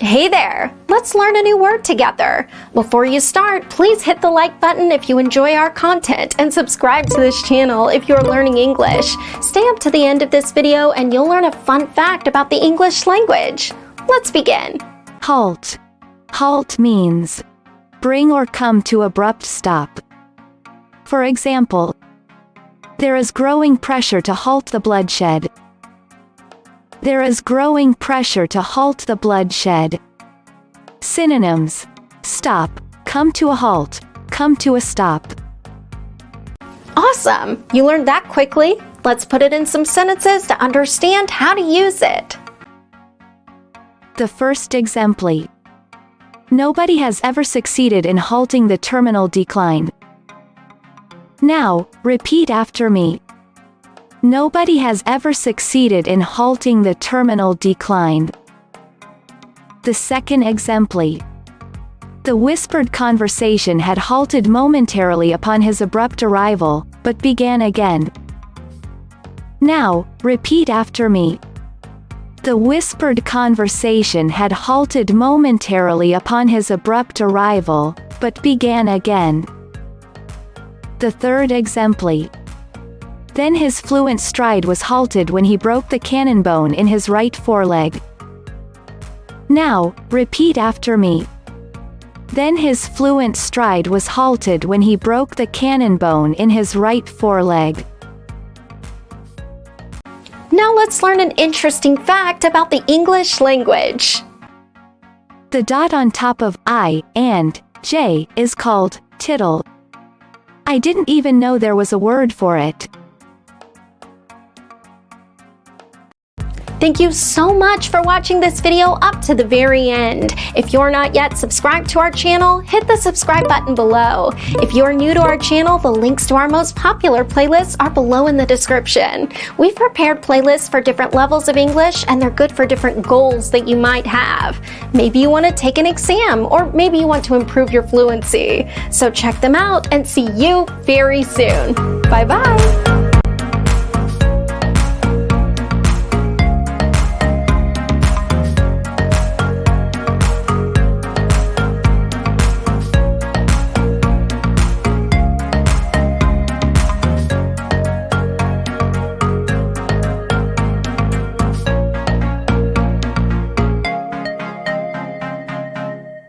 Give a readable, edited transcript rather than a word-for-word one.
Hey there! Let's learn a new word together. Before you start, please hit the like button if you enjoy our content and subscribe to this channel if you're learning English. Stay up to the end of this video and you'll learn a fun fact about the English language. Let's begin. HALT. HALT means bring or come to abrupt stop. For example, there is growing pressure to halt the bloodshed. There is growing pressure to halt the bloodshed. Synonyms: stop, come to a halt, come to a stop. Awesome! You learned that quickly. Let's put it in some sentences to understand how to use it. The first exemplar. Nobody has ever succeeded in halting the terminal decline. Now, repeat after me. Nobody has ever succeeded in halting the terminal decline. The second exemplar. The whispered conversation had halted momentarily upon his abrupt arrival, but began again. Now, repeat after me. The whispered conversation had halted momentarily upon his abrupt arrival, but began again. The third exemplar. Then his fluent stride was halted when he broke the cannon bone in his right foreleg. Now, repeat after me. Then his fluent stride was halted when he broke the cannon bone in his right foreleg. Now let's learn an interesting fact about the English language. The dot on top of I and J is called tittle. I didn't even know there was a word for it. Thank you so much for watching this video up to the very end. If you're not yet subscribed to our channel, hit the subscribe button below. If you're new to our channel, the links to our most popular playlists are below in the description. We've prepared playlists for different levels of English, and they're good for different goals that you might have. Maybe you want to take an exam, or maybe you want to improve your fluency. So check them out and see you very soon. Bye-bye.